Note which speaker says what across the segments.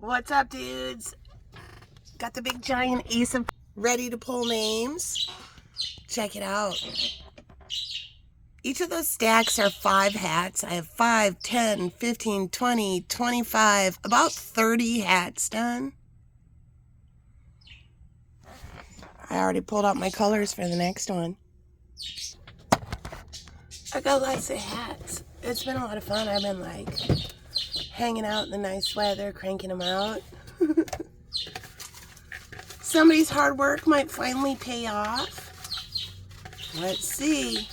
Speaker 1: What's up, dudes? Got the big giant ace of ready to pull names. Check it out. Each of those stacks are 5 hats. I have 5, 10, 15, 20, 25, about 30 hats done. I already pulled out my colors for the next one. I got lots of hats. It's been a lot of fun. I've been like hanging out in the nice weather, cranking them out. Somebody's hard work might finally pay off. Let's see.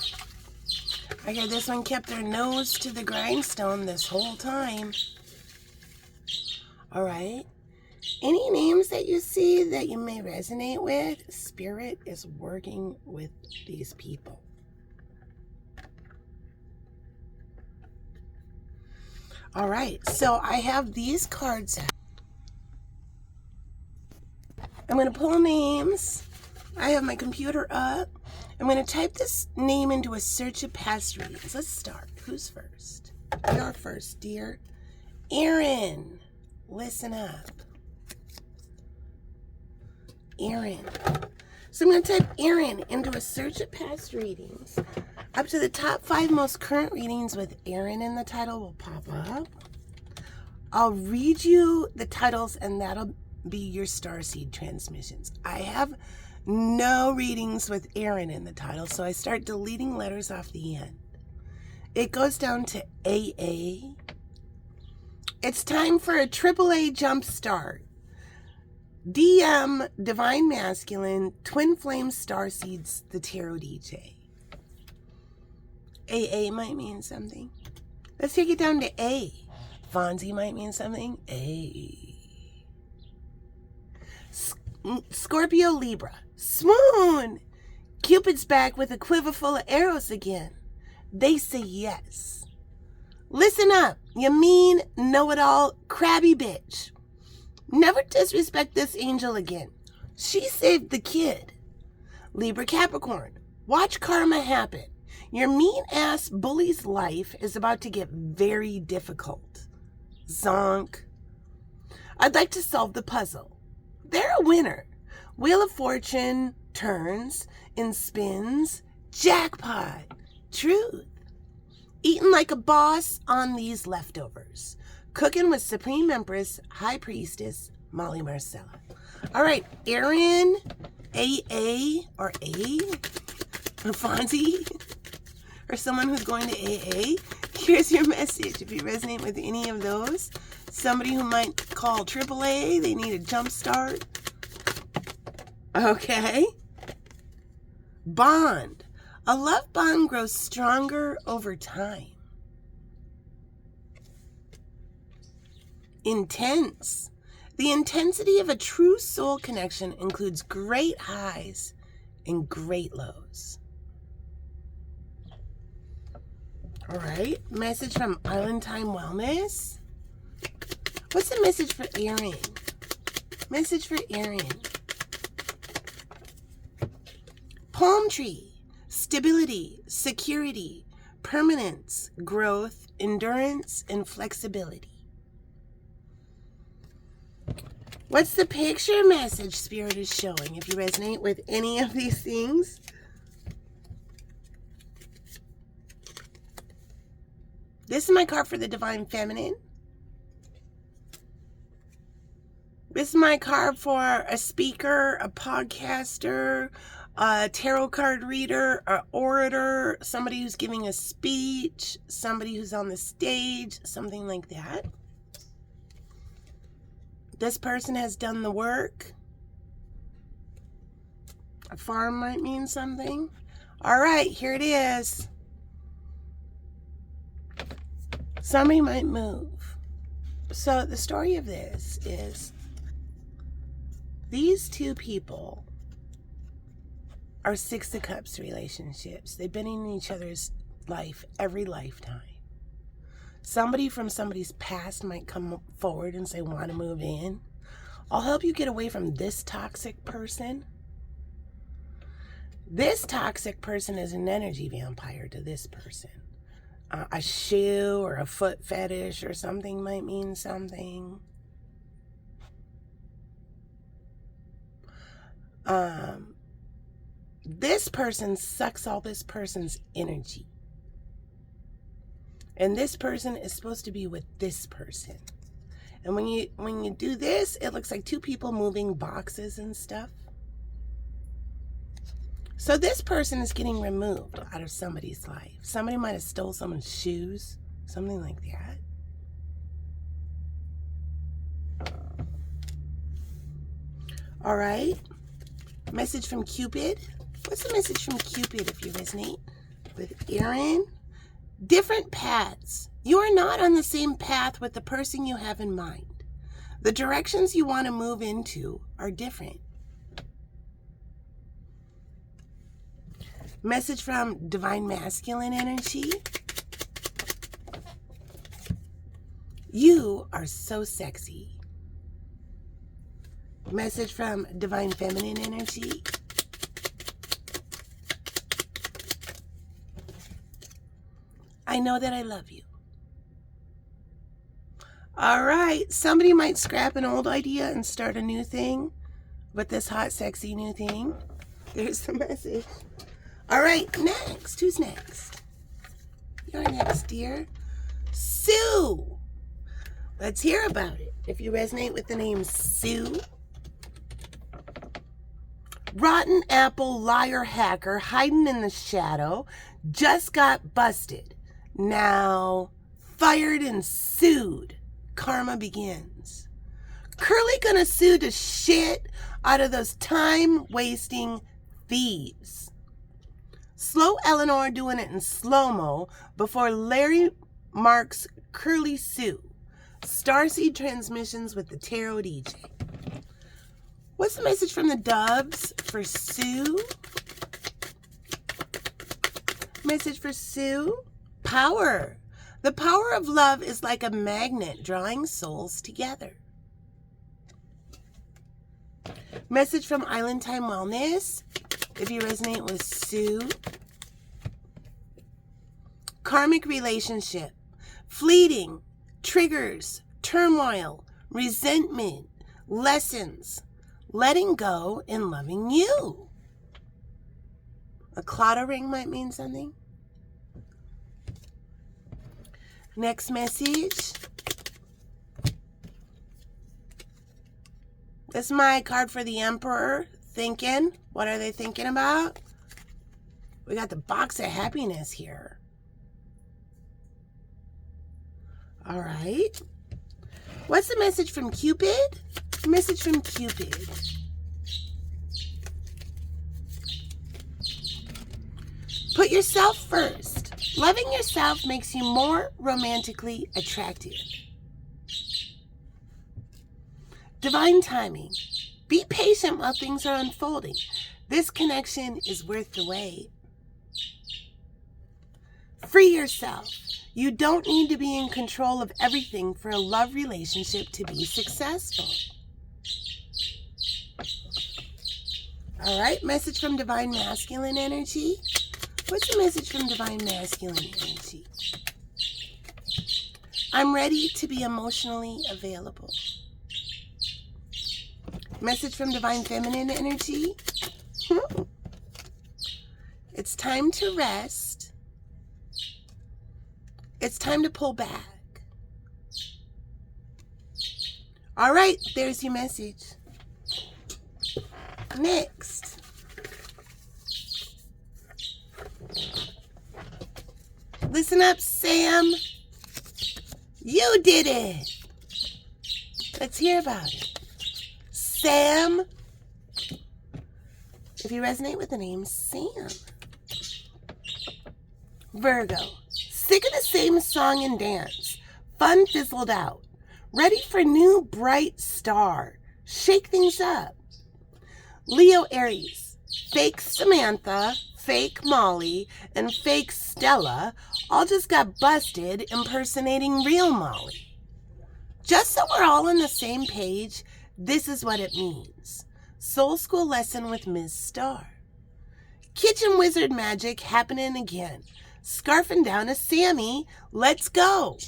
Speaker 1: I hear this one kept their nose to the grindstone this whole time. All right. Any names that you see that you may resonate with, Spirit is working with these people. All right, so I have these cards out. I'm going to pull names. I have my computer up. I'm going to type this name into a search of past readings. Let's start. Who's first? You're first, dear. Aaron, listen up. Aaron. So I'm going to type Aaron into a search of past readings. Up to the top 5 most current readings with Aaron in the title will pop up. I'll read you the titles and that'll be your Starseed transmissions. I have no readings with Aaron in the title, so I start deleting letters off the end. It goes down to AA. It's time for a AAA jump start. DM, Divine Masculine, Twin Flame Starseeds, the Tarot DJ. AA might mean something. Let's take it down to A. Fonzie might mean something. A. Scorpio Libra. Swoon! Cupid's back with a quiver full of arrows again. They say yes. Listen up, you mean, know-it-all, crabby bitch. Never disrespect this angel again. She saved the kid. Libra Capricorn. Watch karma happen. Your mean-ass bully's life is about to get very difficult. Zonk. I'd like to solve the puzzle. They're a winner. Wheel of Fortune turns and spins. Jackpot. Truth. Eating like a boss on these leftovers. Cooking with Supreme Empress, High Priestess, Molly Marcella. All right, Aaron, AA, or A, or Fonzie, or someone who's going to AA. Here's your message. If you resonate with any of those, somebody who might call AAA, they need a jump start. Okay. Bond. A love bond grows stronger over time. Intense. The intensity of a true soul connection includes great highs and great lows. All right. Message from Island Time Wellness. What's the message for Aaron? Message for Aaron. Palm tree. Stability, security, permanence, growth, endurance, and flexibility. What's the picture message Spirit is showing? If you resonate with any of these things. This is my card for the Divine Feminine. This is my card for a speaker, a podcaster, a tarot card reader, an orator, somebody who's giving a speech, somebody who's on the stage, something like that. This person has done the work. A farm might mean something. All right, here it is. Somebody might move. So the story of this is these two people are 6 of Cups relationships. They've been in each other's life every lifetime. Somebody from somebody's past might come forward and say, want to move in. I'll help you get away from this toxic person. This toxic person is an energy vampire to this person. A shoe or a foot fetish or something might mean something. this person sucks all this person's energy. And this person is supposed to be with this person. And when you do this, it looks like two people moving boxes and stuff. So this person is getting removed out of somebody's life. Somebody might have stole someone's shoes, something like that. All right. Message from Cupid. What's the message from Cupid if you resonate with Aaron? Different paths. You are not on the same path with the person you have in mind. The directions you want to move into are different. Message from Divine Masculine Energy. You are so sexy. Message from Divine Feminine Energy. I know that I love you. All right, somebody might scrap an old idea and start a new thing with this hot, sexy new thing. There's the message. All right, next. Who's next? You're next, dear. Sue. Let's hear about it. If you resonate with the name Sue. Rotten apple liar hacker hiding in the shadow just got busted. Now fired and sued. Karma begins. Curly gonna sue the shit out of those time-wasting thieves. Slow Eleanor doing it in slow-mo before Larry marks Curly Sue. Starseed transmissions with the Tarot DJ. What's the message from the doves for Sue? Message for Sue? Power. The power of love is like a magnet drawing souls together. Message from Island Time Wellness. If you resonate with Sue. Karmic relationship. Fleeting. Triggers. Turmoil. Resentment. Lessons. Letting go and loving you. A Claddagh ring might mean something. Next message. This is my card for the Emperor. Thinking. What are they thinking about? We got the box of happiness here. All right. What's the message from Cupid? Message from Cupid. Put yourself first. Loving yourself makes you more romantically attractive. Divine timing. Be patient while things are unfolding. This connection is worth the wait. Free yourself. You don't need to be in control of everything for a love relationship to be successful. All right, message from Divine Masculine Energy. What's the message from Divine Masculine Energy? I'm ready to be emotionally available. Message from Divine Feminine Energy. It's time to rest. It's time to pull back. All right, there's your message. Next. Listen up, Sam. You did it. Let's hear about it. Sam. If you resonate with the name Sam. Virgo. Sick of the same song and dance. Fun fizzled out. Ready for new bright star. Shake things up. Leo Aries. Fake Samantha, fake Molly, and fake Stella all just got busted impersonating real Molly. Just so we're all on the same page, this is what it means. Soul School lesson with Ms. Star. Kitchen wizard magic happening again. Scarfing down a Sammy. Let's go.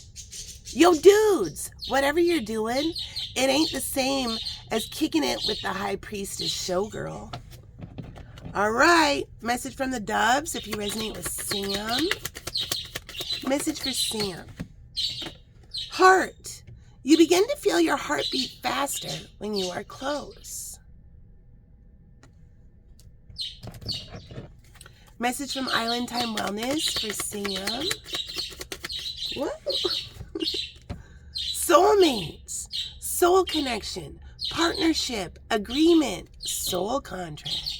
Speaker 1: Yo, dudes, whatever you're doing, it ain't the same as kicking it with the high priestess showgirl. All right. Message from the doves if you resonate with Sam. Message for Sam. Heart. You begin to feel your heartbeat faster when you are close. Message from Island Time Wellness for Sam. Whoa. Soulmates. Soul connection. Partnership. Agreement. Soul contract.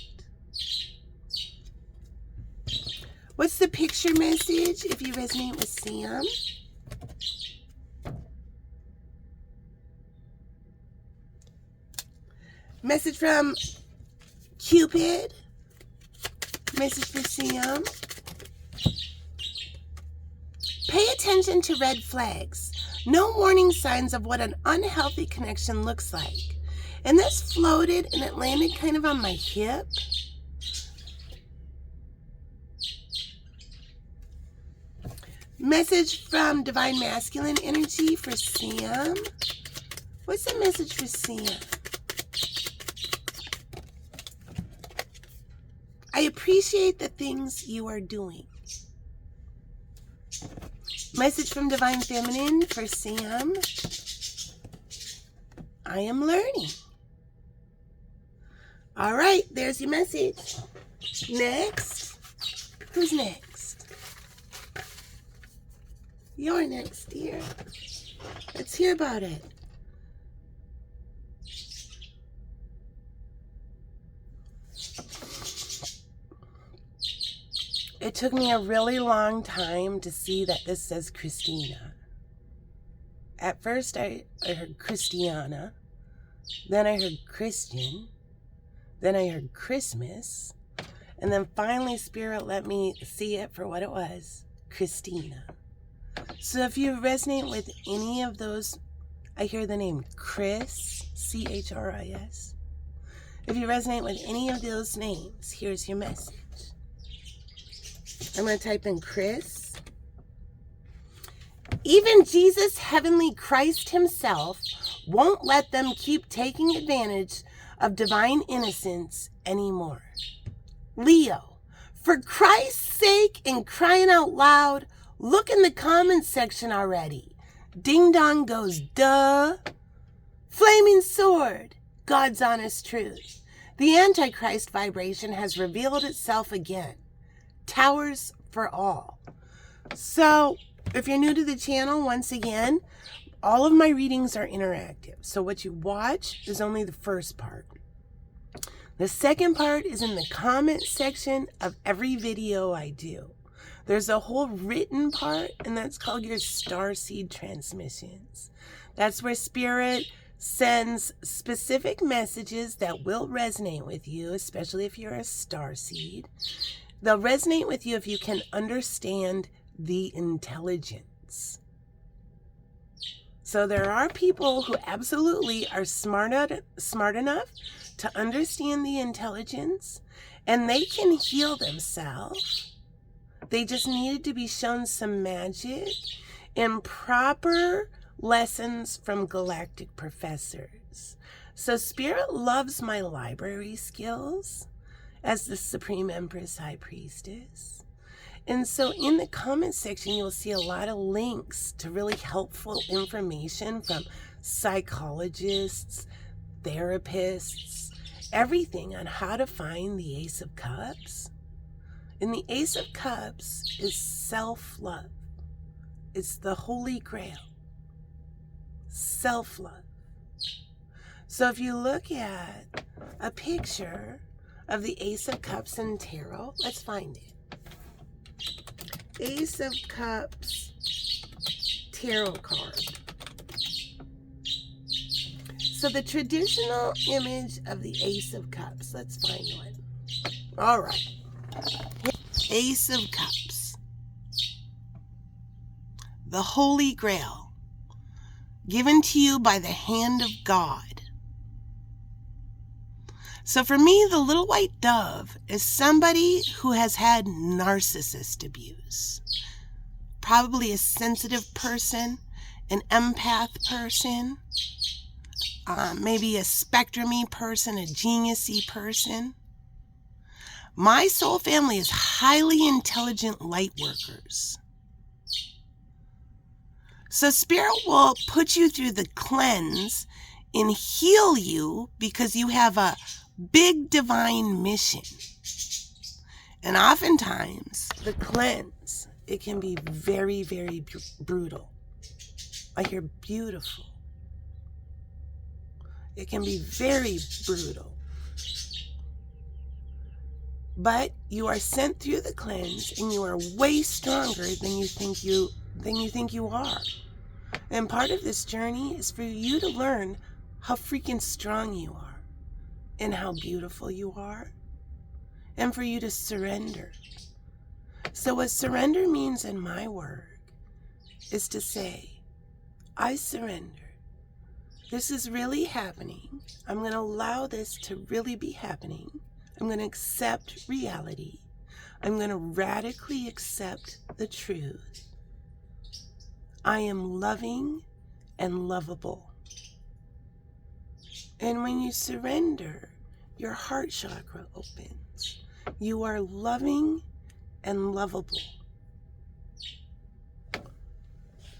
Speaker 1: What's the picture message if you resonate with Sam? Message from Cupid. Message for Sam. Pay attention to red flags. No warning signs of what an unhealthy connection looks like. And this floated and it landed kind of on my hip. Message from Divine Masculine Energy for Sam. What's the message for Sam? I appreciate the things you are doing. Message from Divine Feminine for Sam. I am learning. All right, there's your message. Next. Who's next? You're next, dear. Let's hear about it. It took me a really long time to see that this says Christina. At first I heard Christiana, then I heard Christian, then I heard Christmas, and then finally Spirit let me see it for what it was, Christina. So if you resonate with any of those, I hear the name Chris, C-H-R-I-S. If you resonate with any of those names, here's your message. I'm going to type in Chris. Even Jesus, Heavenly Christ himself, won't let them keep taking advantage of divine innocence anymore. Leo, for Christ's sake and crying out loud, look in the comments section already. Ding dong goes duh. Flaming sword, God's honest truth. The Antichrist vibration has revealed itself again. Towers for all. So, if you're new to the channel, once again, all of my readings are interactive. So what you watch is only the first part. The second part is in the comment section of every video I do. There's a whole written part, and that's called your Starseed transmissions. That's where Spirit sends specific messages that will resonate with you, especially if you're a Starseed. They'll resonate with you if you can understand the intelligence. So there are people who absolutely are smart enough to understand the intelligence, and they can heal themselves. They just needed to be shown some magic and proper lessons from galactic professors. So Spirit loves my library skills as the Supreme Empress High Priestess. And so in the comment section, you'll see a lot of links to really helpful information from psychologists, therapists, everything on how to find the Ace of Cups. And the Ace of Cups is self-love. It's the Holy Grail. Self-love. So if you look at a picture of the Ace of Cups in tarot, let's find it. Ace of Cups tarot card. So the traditional image of the Ace of Cups, let's find one. All right. Ace of Cups. The Holy Grail, given to you by the hand of God. So for me, the little white dove is somebody who has had narcissist abuse. Probably a sensitive person, an empath person, maybe a spectrum-y person, a genius-y person. My soul family is highly intelligent light workers. So Spirit will put you through the cleanse and heal you because you have a big divine mission. And oftentimes, the cleanse, it can be very, very brutal. Like you're beautiful. It can be very brutal. But you are sent through the cleanse and you are way stronger than you think you are. And part of this journey is for you to learn how freaking strong you are and how beautiful you are, and for you to surrender. So what surrender means in my work is to say, I surrender. This is really happening. I'm going to allow this to really be happening. I'm going to accept reality. I'm going to radically accept the truth. I am loving and lovable. And when you surrender, your heart chakra opens. You are loving and lovable.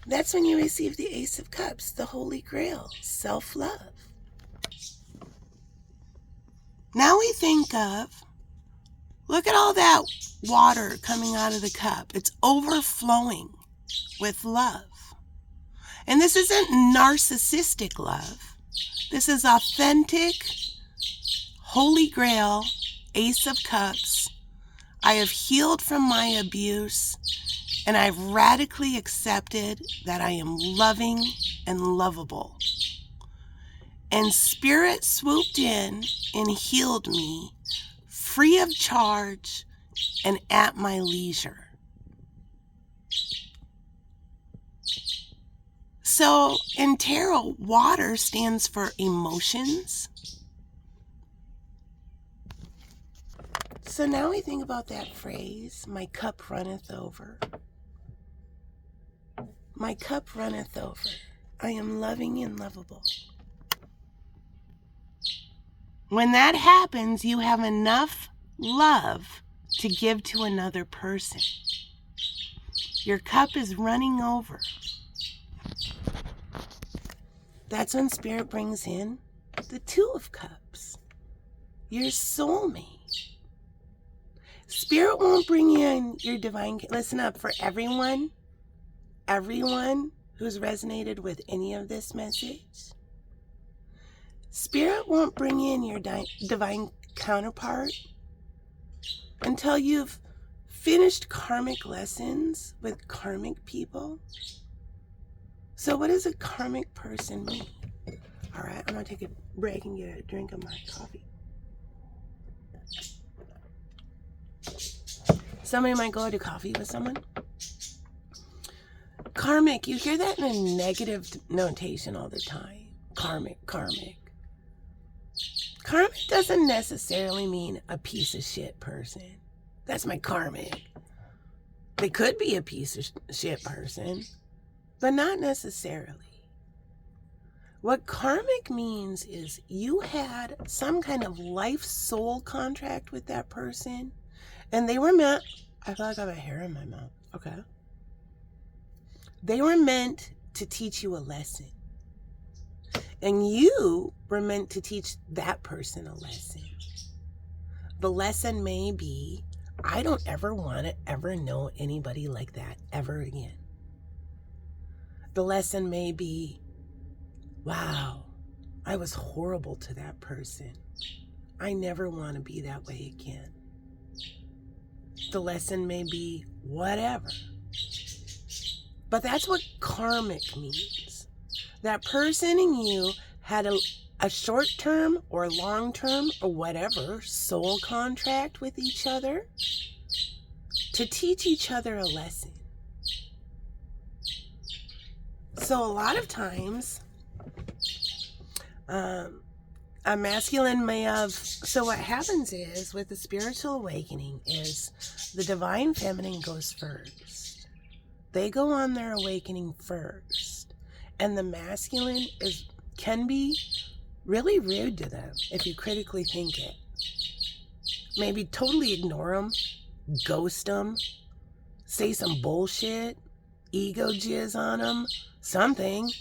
Speaker 1: That's when you receive the Ace of Cups, the Holy Grail, self-love. Now we think of, look at all that water coming out of the cup. It's overflowing with love. And this isn't narcissistic love. This is authentic, Holy Grail, Ace of Cups. I have healed from my abuse, and I've radically accepted that I am loving and lovable. And Spirit swooped in and healed me, free of charge and at my leisure. So in tarot, water stands for emotions. So now we think about that phrase, my cup runneth over. My cup runneth over. I am loving and lovable. When that happens, you have enough love to give to another person. Your cup is running over. That's when Spirit brings in the Two of Cups, your soulmate. Spirit won't bring in your divine. Listen up, for everyone who's resonated with any of this message, Spirit won't bring in your divine counterpart until you've finished karmic lessons with karmic people. So what does a karmic person mean? All right, I'm going to take a break and get a drink of my coffee. Somebody might go to coffee with someone. Karmic, you hear that in a negative notation all the time. Karmic. Karmic doesn't necessarily mean a piece of shit person. That's my karmic. They could be a piece of shit person, but not necessarily. What karmic means is you had some kind of life soul contract with that person, and they were meant, I feel like I have a hair in my mouth. Okay. They were meant to teach you a lesson. And you were meant to teach that person a lesson. The lesson may be, I don't ever want to ever know anybody like that ever again. The lesson may be, wow, I was horrible to that person. I never want to be that way again. The lesson may be whatever. But that's what karmic means. That person and you had a short-term or long-term or whatever soul contract with each other to teach each other a lesson. So a lot of times, a masculine may have, so what happens is with the spiritual awakening is the divine feminine goes first. They go on their awakening first. And the masculine can be really rude to them if you critically think it. Maybe totally ignore them, ghost them, say some bullshit, ego jizz on them, something.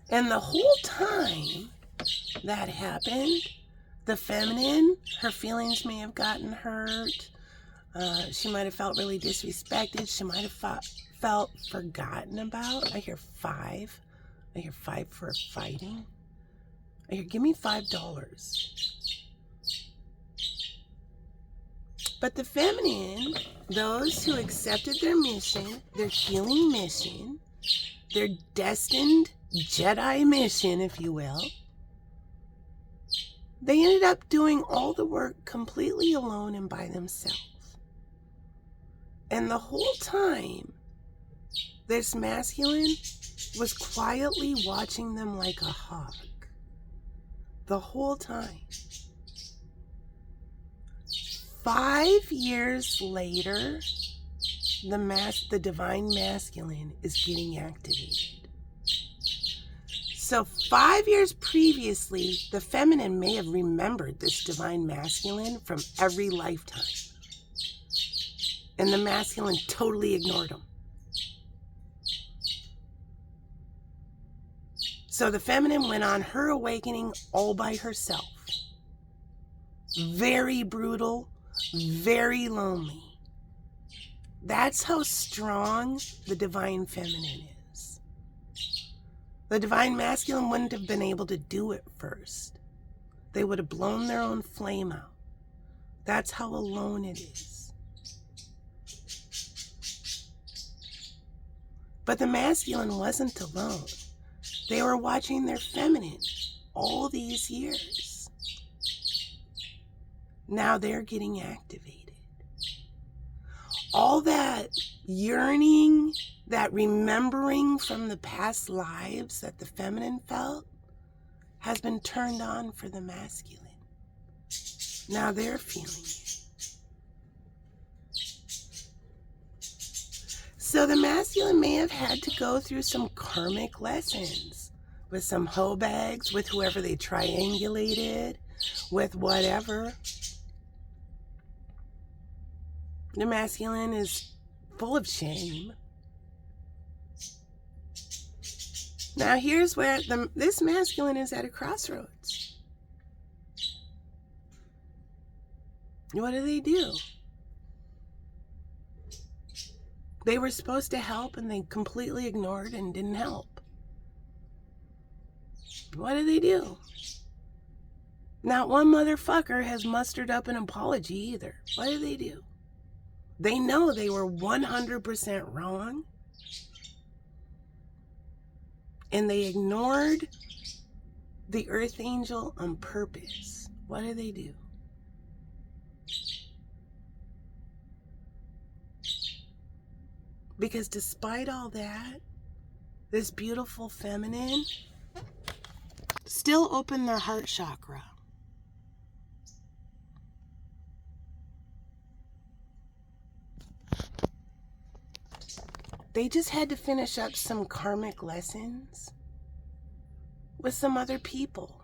Speaker 1: And the whole time that happened, the feminine, her feelings may have gotten hurt. She might have felt really disrespected. She might have felt forgotten about. I hear 5. I hear 5 for fighting. I hear, give me $5. But the feminine, those who accepted their mission, their healing mission, their destined Jedi mission, if you will, they ended up doing all the work completely alone and by themselves. And the whole time, this masculine was quietly watching them like a hawk. The whole time. 5 years later, the divine masculine is getting activated. So 5 years previously, the feminine may have remembered this divine masculine from every lifetime. And the masculine totally ignored him. So the feminine went on her awakening all by herself. Very brutal, very lonely. That's how strong the divine feminine is. The divine masculine wouldn't have been able to do it first. They would have blown their own flame out. That's how alone it is. But the masculine wasn't alone. They were watching their feminine all these years. Now they're getting activated. All that yearning, that remembering from the past lives that the feminine felt has been turned on for the masculine. Now they're feeling it. So the masculine may have had to go through some karmic lessons with some hoe bags, with whoever they triangulated, with whatever. The masculine is full of shame. Now here's where this masculine is at a crossroads. What do? They were supposed to help and they completely ignored and didn't help. What do? Not one motherfucker has mustered up an apology either. What do? They know they were 100% wrong. And they ignored the earth angel on purpose. What do? Because despite all that, this beautiful feminine still opened their heart chakra. They just had to finish up some karmic lessons with some other people.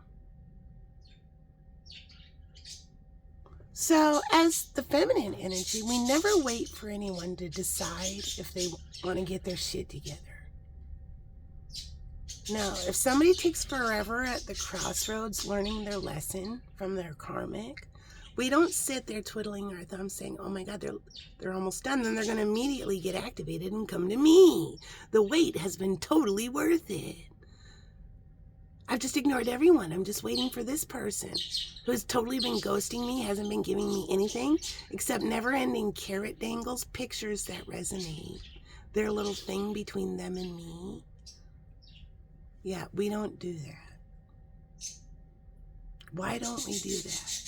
Speaker 1: So as the feminine energy, we never wait for anyone to decide if they want to get their shit together. No, if somebody takes forever at the crossroads learning their lesson from their karmic, we don't sit there twiddling our thumbs saying, oh my God, they're almost done. Then they're going to immediately get activated and come to me. The wait has been totally worth it. I've just ignored everyone. I'm just waiting for this person who has totally been ghosting me, hasn't been giving me anything except never-ending carrot dangles, pictures that resonate. Their little thing between them and me. Yeah, we don't do that. Why don't we do that?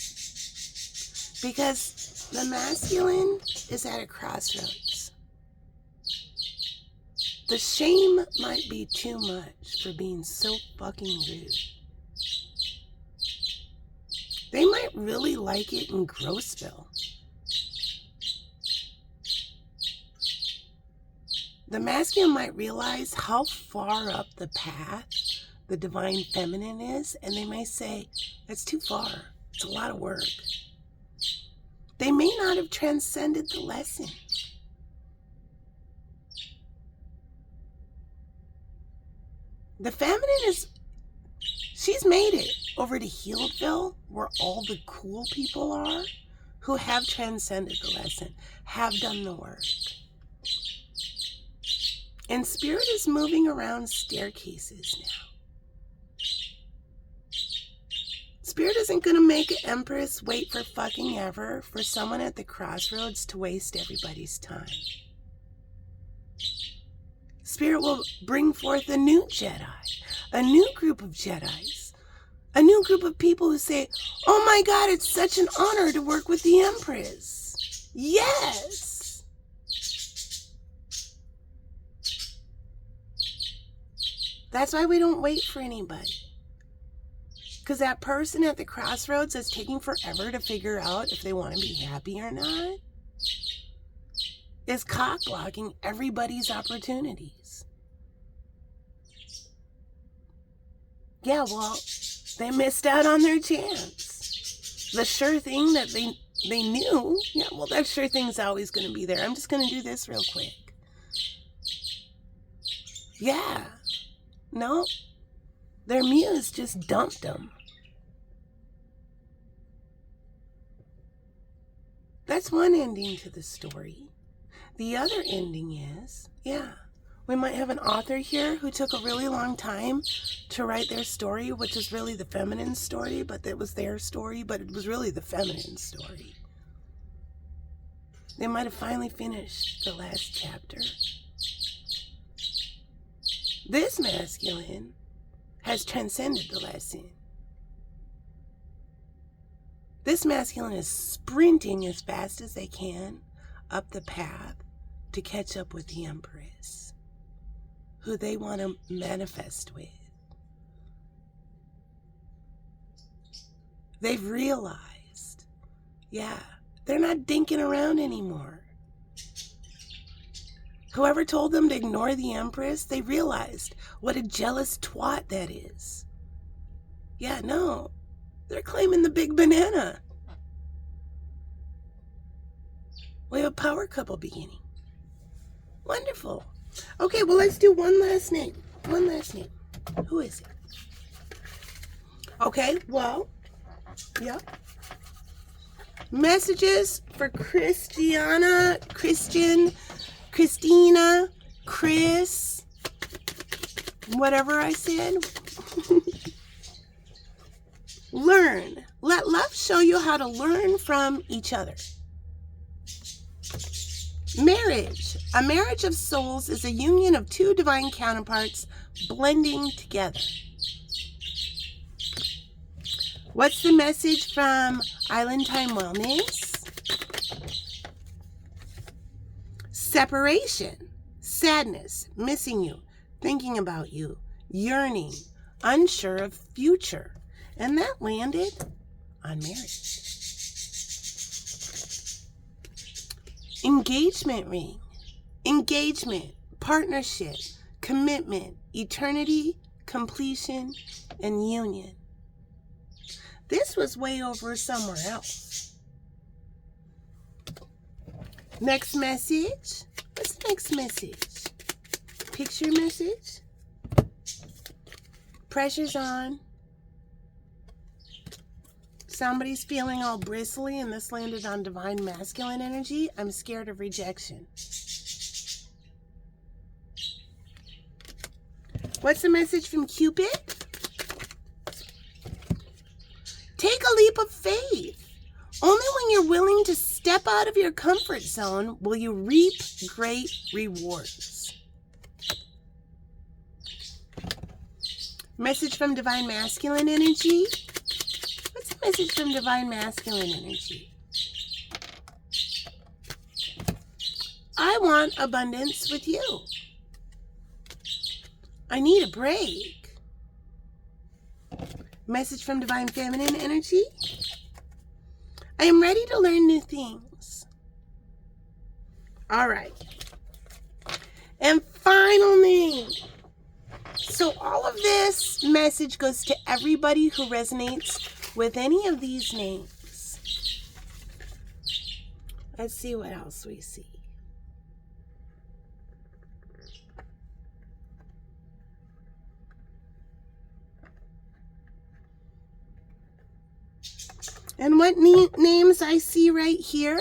Speaker 1: Because the masculine is at a crossroads. The shame might be too much for being so fucking rude. They might really like it in Grossville. The masculine might realize how far up the path the divine feminine is, and they may say, that's too far. It's a lot of work. They may not have transcended the lesson. The feminine she's made it over to Healdville, where all the cool people are, who have transcended the lesson, have done the work. And Spirit is moving around staircases now. Spirit isn't going to make an Empress wait for fucking ever for someone at the crossroads to waste everybody's time. Spirit will bring forth a new Jedi, a new group of Jedis, a new group of people who say, oh my God, it's such an honor to work with the Empress. Yes. That's why we don't wait for anybody. Because that person at the crossroads that's taking forever to figure out if they want to be happy or not is cock-blocking everybody's opportunities. Yeah, well, they missed out on their chance. The sure thing that they knew, yeah, well, that sure thing's always going to be there. I'm just going to do this real quick. Yeah. No, their muse just dumped them. That's one ending to the story. The other ending is, yeah, we might have an author here who took a really long time to write their story, which is really the feminine story, but it was their story, but it was really the feminine story. They might have finally finished the last chapter. This masculine has transcended the lesson. This masculine is sprinting as fast as they can up the path to catch up with the Empress, who they want to manifest with. They've realized, yeah, they're not dinking around anymore. Whoever told them to ignore the Empress, they realized what a jealous twat that is. Yeah, no, they're claiming the big banana. We have a power couple beginning. Wonderful. Okay, well, let's do one last name. One last name. Who is it? Okay, well, yeah. Messages for Christina, Chris, whatever I said. Learn. Let love show you how to learn from each other. Marriage. A marriage of souls is a union of two divine counterparts blending together. What's the message from Island Time Wellness? Separation, sadness, missing you, thinking about you, yearning, unsure of future. And that landed on marriage. Engagement ring. Engagement, partnership, commitment, eternity, completion, and union. This was way over somewhere else. Next message. What's the next message? Picture message. Pressure's on. Somebody's feeling all bristly, and this landed on divine masculine energy. I'm scared of rejection. What's the message from Cupid? Take a leap of faith. Only when you're willing to step out of your comfort zone will you reap great rewards. Message from divine masculine energy. What's the message from divine masculine energy? I want abundance with you. I need a break. Message from divine feminine energy. I am ready to learn new things. All right. And final name. So all of this message goes to everybody who resonates with any of these names. Let's see what else we see. And what names I see right here?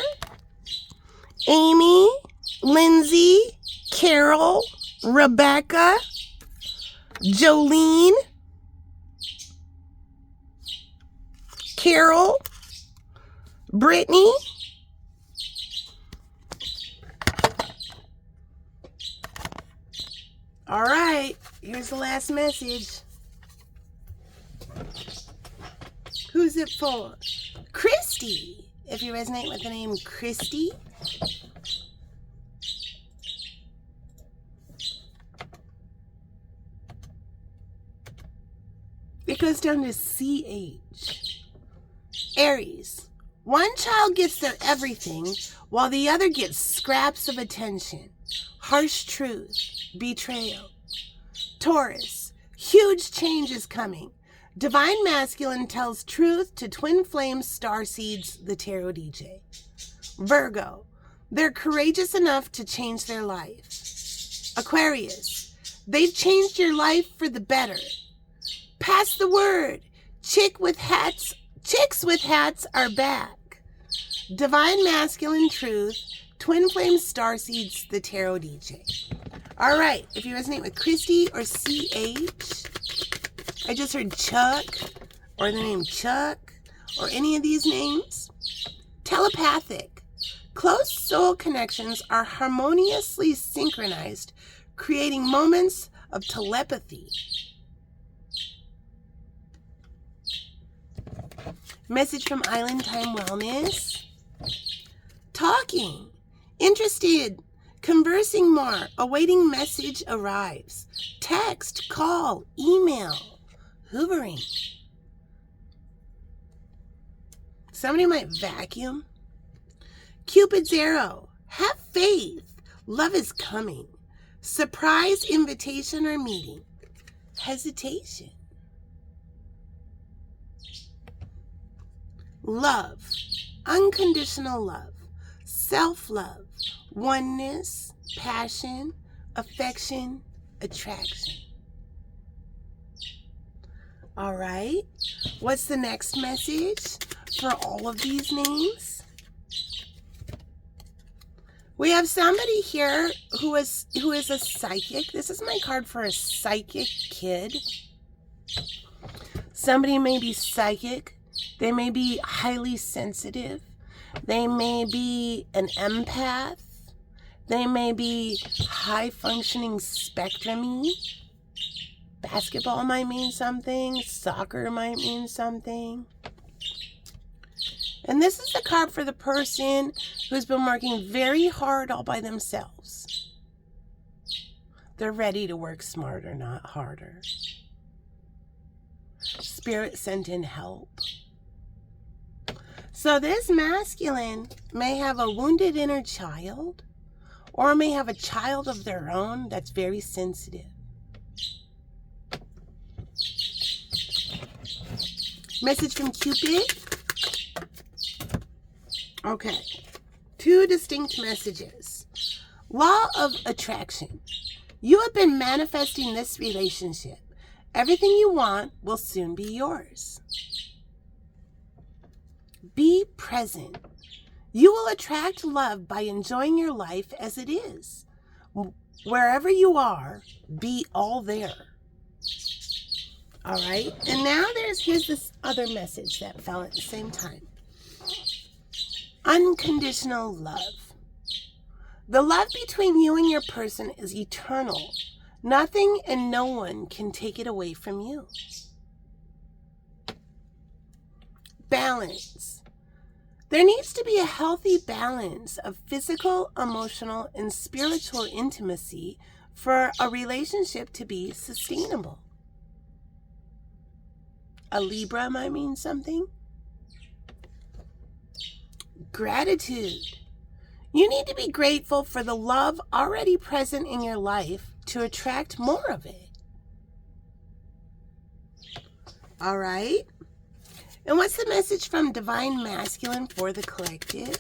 Speaker 1: Amy, Lindsay, Carol, Rebecca, Jolene, Carol, Brittany, all right, here's the last message. Who's it for? Christy. If you resonate with the name Christy, it goes down to CH. Aries. One child gets their everything while the other gets scraps of attention. Harsh truth. Betrayal. Taurus. Huge change is coming. Divine Masculine tells truth to Twin Flame Starseeds, the Tarot DJ. Virgo. They're courageous enough to change their life. Aquarius. They've changed your life for the better. Pass the word. Chicks with hats are back. Divine Masculine Truth, Twin Flame Starseeds, the Tarot DJ. All right, if you resonate with Christy or CH, I just heard Chuck, or the name Chuck, or any of these names. Telepathic. Close soul connections are harmoniously synchronized, creating moments of telepathy. Message from Island Time Wellness. Talking. Interested. Conversing more. Awaiting message arrives. Text, call, email. Hoovering. Somebody might vacuum. Cupid's arrow. Have faith. Love is coming. Surprise invitation or meeting. Hesitation. Love. Unconditional love. Self-love. Oneness. Passion. Affection. Attraction. All right. What's the next message for all of these names? We have somebody here who is a psychic. This is my card for a psychic kid. Somebody may be psychic. They may be highly sensitive. They may be an empath. They may be high-functioning spectrum-y. Basketball might mean something. Soccer might mean something. And this is the card for the person who's been working very hard all by themselves. They're ready to work smarter, not harder. Spirit sent in help. So this masculine may have a wounded inner child, or may have a child of their own that's very sensitive. Message from Cupid. Okay. 2 distinct messages. Law of attraction. You have been manifesting this relationship. Everything you want will soon be yours. Be present. You will attract love by enjoying your life as it is. Wherever you are, be all there. All right. And now here's this other message that fell at the same time. Unconditional love. The love between you and your person is eternal. Nothing and no one can take it away from you. Balance. There needs to be a healthy balance of physical, emotional, and spiritual intimacy for a relationship to be sustainable. A Libra might mean something. Gratitude. You need to be grateful for the love already present in your life to attract more of it. All right. And what's the message from Divine Masculine for the collective?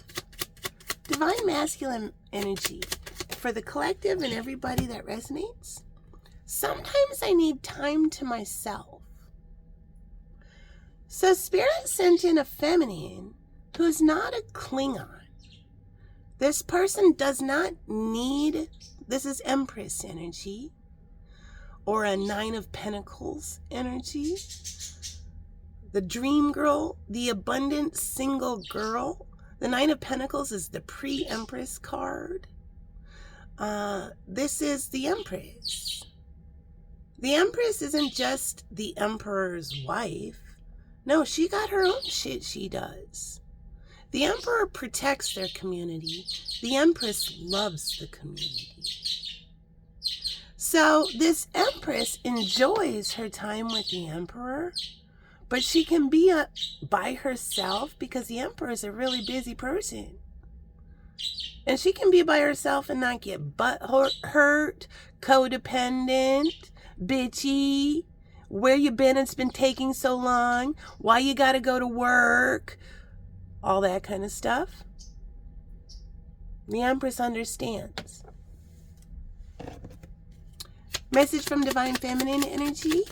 Speaker 1: Divine Masculine energy for the collective and everybody that resonates. Sometimes I need time to myself. So Spirit sent in a feminine who's not a Klingon. This person does not need, this is Empress energy, or a Nine of Pentacles energy. The dream girl, the abundant single girl. The Nine of Pentacles is the pre-Empress card. This is the Empress. The Empress isn't just the Emperor's wife. No, she got her own shit she does. The Emperor protects their community. The Empress loves the community. So this Empress enjoys her time with the Emperor, but she can be by herself because the Emperor is a really busy person. And she can be by herself and not get butt hurt, codependent, bitchy. Where you been? It's been taking so long. Why you gotta go to work? All that kind of stuff. The Empress understands. Message from Divine Feminine energy.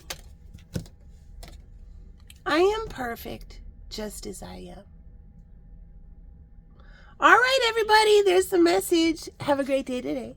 Speaker 1: I am perfect just as I am. All right, everybody, there's the message. Have a great day today.